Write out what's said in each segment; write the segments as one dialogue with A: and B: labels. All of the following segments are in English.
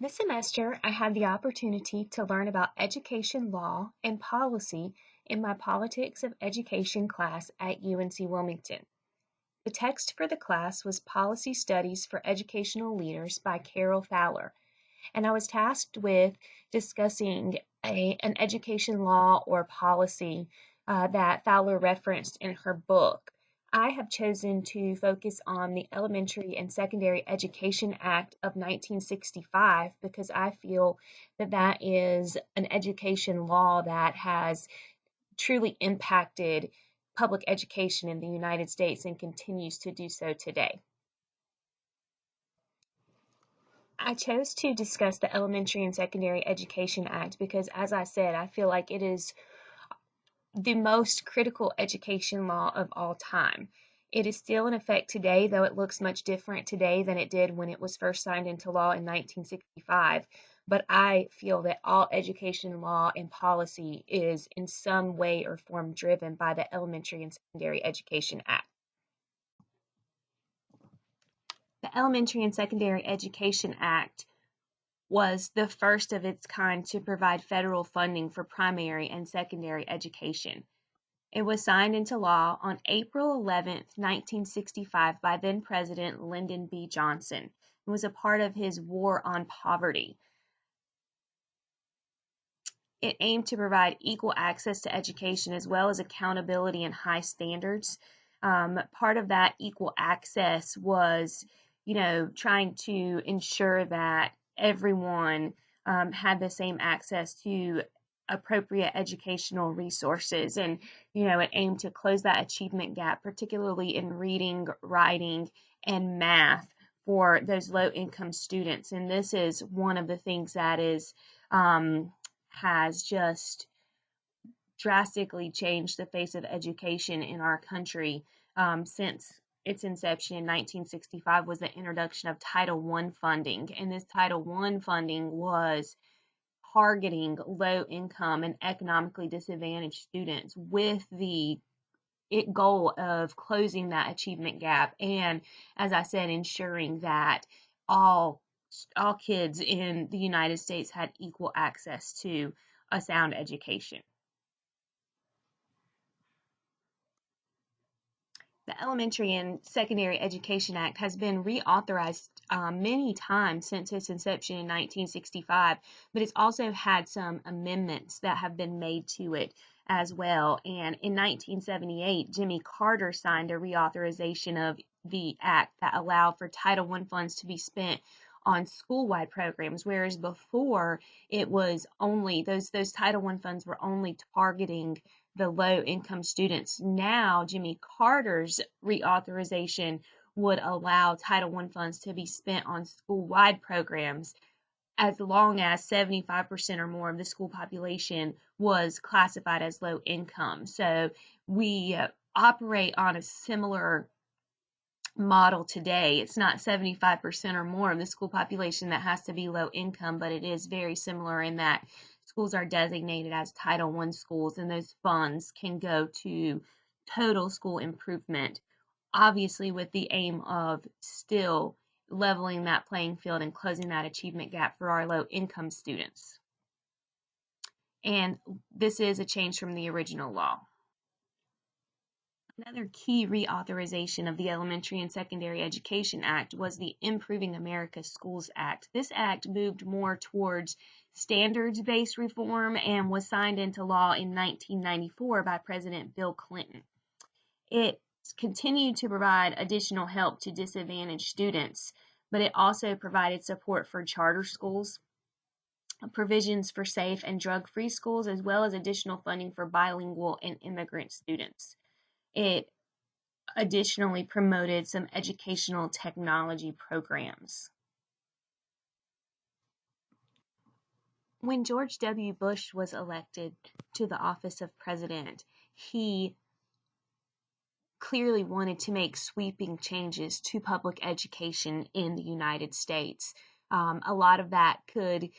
A: This semester, I had the opportunity to learn about education law and policy in my Politics of Education class at UNC Wilmington. The text for the class was Policy Studies for Educational Leaders by Carol Fowler, and I was tasked with discussing an education law or policy that Fowler referenced in her book. I have chosen to focus on the Elementary and Secondary Education Act of 1965 because I feel that that is an education law that has truly impacted public education in the United States and continues to do so today. I chose to discuss the Elementary and Secondary Education Act because, as I said, I feel like it is the most critical education law of all time. It is still in effect today, though it looks much different today than it did when it was first signed into law in 1965. But I feel that all education law and policy is in some way or form driven by the Elementary and Secondary Education Act. The Elementary and Secondary Education Act was the first of its kind to provide federal funding for primary and secondary education. It was signed into law on April 11, 1965 by then President Lyndon B. Johnson. It was a part of his war on poverty. It aimed to provide equal access to education as well as accountability and high standards. Part of that equal access was, trying to ensure that everyone had the same access to appropriate educational resources. And, it aimed to close that achievement gap, particularly in reading, writing, and math for those low-income students. And this is one of the things that has just drastically changed the face of education in our country since its inception in 1965 was the introduction of Title I funding. And this Title I funding was targeting low-income and economically disadvantaged students with the goal of closing that achievement gap and, as I said, ensuring that all kids in the United States had equal access to a sound education. The Elementary and Secondary Education Act has been reauthorized many times since its inception in 1965, but it's also had some amendments that have been made to it as well. And in 1978, Jimmy Carter signed a reauthorization of the act that allowed for Title I funds to be spent on school-wide programs, whereas before it was only those Title I funds were only targeting the low-income students. Now, Jimmy Carter's reauthorization would allow Title I funds to be spent on school-wide programs as long as 75% or more of the school population was classified as low income. So we operate on a similar model today. It's not 75% or more of the school population that has to be low income, but it is very similar in that schools are designated as Title I schools, and those funds can go to total school improvement, obviously with the aim of still leveling that playing field and closing that achievement gap for our low-income students. And this is a change from the original law. Another key reauthorization of the Elementary and Secondary Education Act was the Improving America Schools Act. This act moved more towards standards-based reform and was signed into law in 1994 by President Bill Clinton. It continued to provide additional help to disadvantaged students, but it also provided support for charter schools, provisions for safe and drug-free schools, as well as additional funding for bilingual and immigrant students. It additionally promoted some educational technology programs. When George W. Bush was elected to the office of president, he clearly wanted to make sweeping changes to public education in the United States. A lot of that could,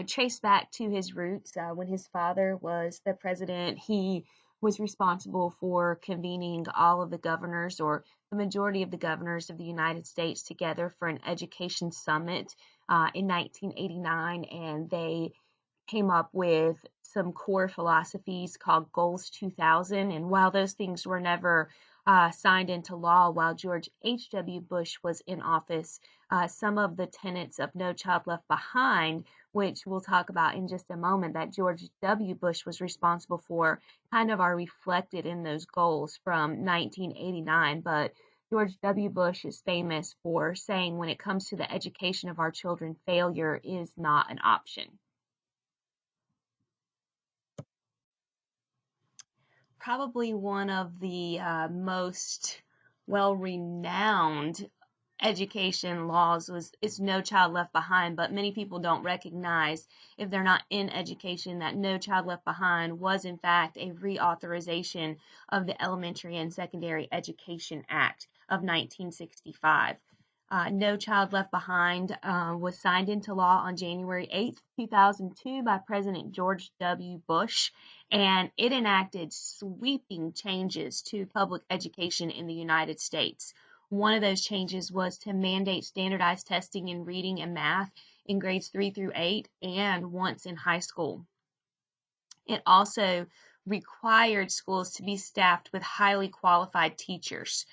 A: trace back to his roots. When his father was the president, he was responsible for convening all of the governors or the majority of the governors of the United States together for an education summit in 1989, and they came up with some core philosophies called Goals 2000. And while those things were never signed into law while George H.W. Bush was in office, some of the tenets of No Child Left Behind, which we'll talk about in just a moment, that George W. Bush was responsible for, kind of are reflected in those goals from 1989. But George W. Bush is famous for saying, when it comes to the education of our children, failure is not an option. Probably one of the most well-renowned education laws is No Child Left Behind, but many people don't recognize, if they're not in education, that No Child Left Behind was in fact a reauthorization of the Elementary and Secondary Education Act of 1965. No Child Left Behind was signed into law on January 8th, 2002 by President George W. Bush, and it enacted sweeping changes to public education in the United States. One of those changes was to mandate standardized testing in reading and math in grades 3 through 8 and once in high school. It also required schools to be staffed with highly qualified teachers,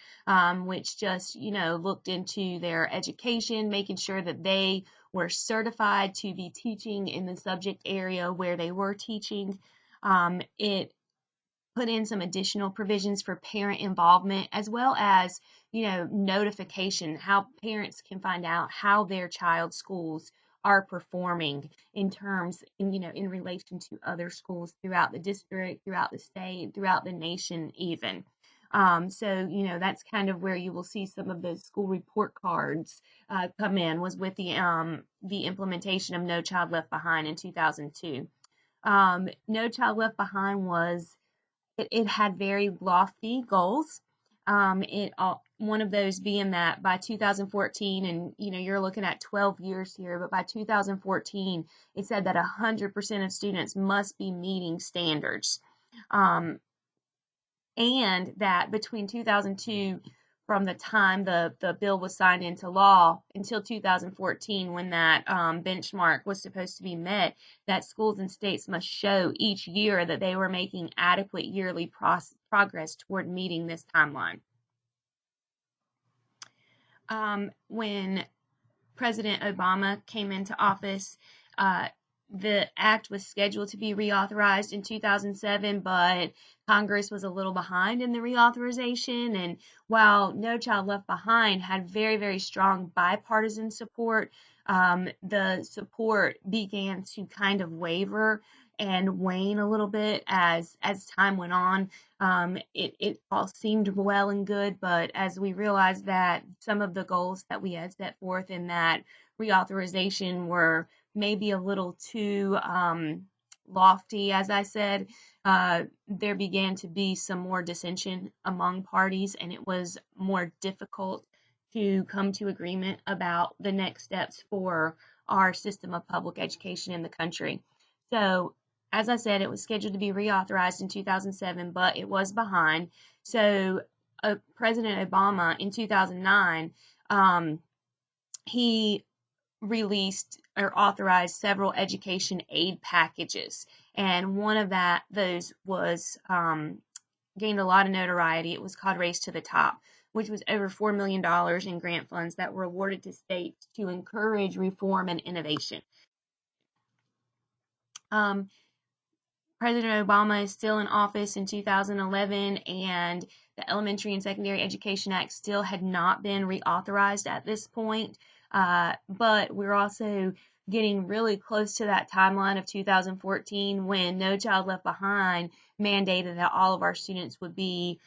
A: which just, looked into their education, making sure that they were certified to be teaching in the subject area where they were teaching. It put in some additional provisions for parent involvement, as well as, notification, how parents can find out how their child's schools are performing in terms, in relation to other schools throughout the district, throughout the state, throughout the nation even. So, that's kind of where you will see some of those school report cards come in, was with the implementation of No Child Left Behind in 2002. No Child Left Behind it had very lofty goals. One of those being that by 2014, and you're looking at 12 years here, but by 2014, it said that 100% of students must be meeting standards, and that between 2002, from the time the bill was signed into law, until 2014, when that benchmark was supposed to be met, that schools and states must show each year that they were making adequate yearly progress toward meeting this timeline. When President Obama came into office, the act was scheduled to be reauthorized in 2007, but Congress was a little behind in the reauthorization. And while No Child Left Behind had very, very strong bipartisan support, the support began to kind of waver and wane a little bit as time went on. It all seemed well and good, but as we realized that some of the goals that we had set forth in that reauthorization were maybe a little too lofty, as I said, there began to be some more dissension among parties, and it was more difficult to come to agreement about the next steps for our system of public education in the country. So, as I said, it was scheduled to be reauthorized in 2007, but it was behind. So, President Obama in 2009, he released or authorized several education aid packages, and one of those was gained a lot of notoriety. It was called Race to the Top, which was over $4 million in grant funds that were awarded to states to encourage reform and innovation. President Obama is still in office in 2011, and the Elementary and Secondary Education Act still had not been reauthorized at this point. But we're also getting really close to that timeline of 2014, when No Child Left Behind mandated that all of our students would be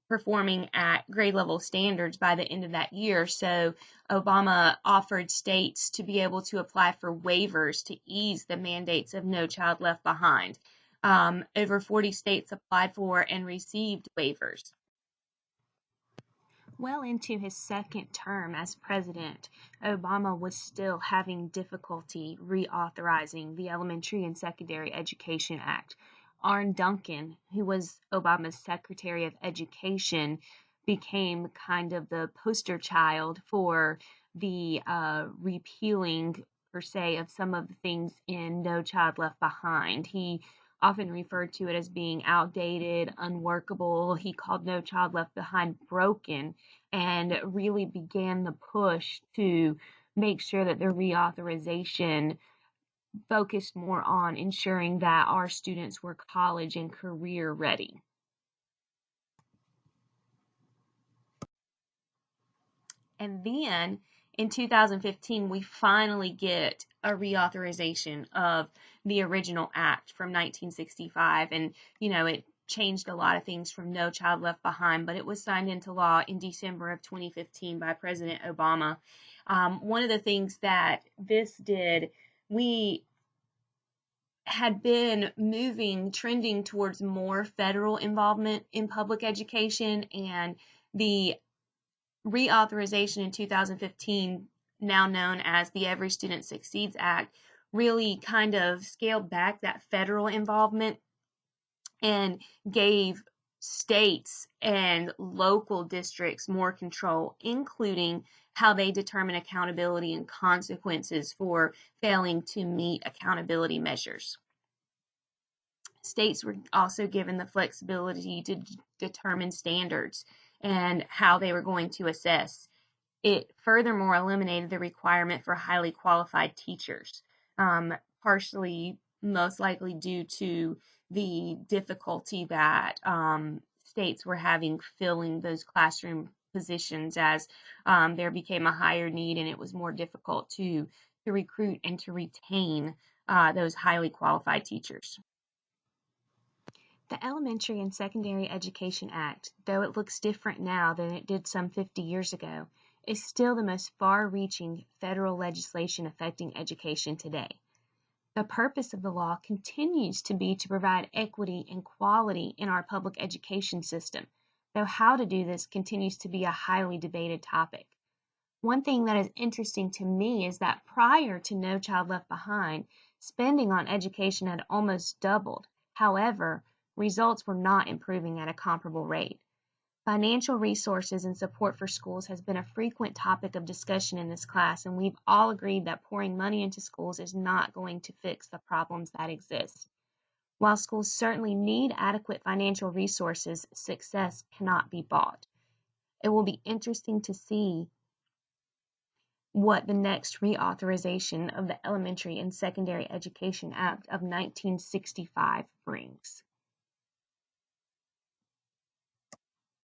A: performing at grade level standards by the end of that year. So Obama offered states to be able to apply for waivers to ease the mandates of No Child Left Behind. Over 40 states applied for and received waivers. Well into his second term as president, Obama was still having difficulty reauthorizing the Elementary and Secondary Education Act. Arne Duncan, who was Obama's Secretary of Education, became kind of the poster child for the repealing, per se, of some of the things in No Child Left Behind. He often referred to it as being outdated, unworkable. He called No Child Left Behind broken, and really began the push to make sure that the reauthorization focused more on ensuring that our students were college and career ready. And then in 2015, we finally get a reauthorization of the original act from 1965. And, it changed a lot of things from No Child Left Behind, but it was signed into law in December of 2015 by President Obama. One of the things that this did, we had been trending towards more federal involvement in public education, and the reauthorization in 2015, now known as the Every Student Succeeds Act, really kind of scaled back that federal involvement and gave states and local districts more control, including how they determine accountability and consequences for failing to meet accountability measures. States were also given the flexibility to determine standards and how they were going to assess. It furthermore eliminated the requirement for highly qualified teachers, partially most likely due to the difficulty that states were having filling those classroom positions as there became a higher need and it was more difficult to recruit and to retain those highly qualified teachers. The Elementary and Secondary Education Act, though it looks different now than it did some 50 years ago, is still the most far-reaching federal legislation affecting education today. The purpose of the law continues to be to provide equity and quality in our public education system, though how to do this continues to be a highly debated topic. One thing that is interesting to me is that prior to No Child Left Behind, spending on education had almost doubled. However, results were not improving at a comparable rate. Financial resources and support for schools has been a frequent topic of discussion in this class, and we've all agreed that pouring money into schools is not going to fix the problems that exist. While schools certainly need adequate financial resources, success cannot be bought. It will be interesting to see what the next reauthorization of the Elementary and Secondary Education Act of 1965 brings.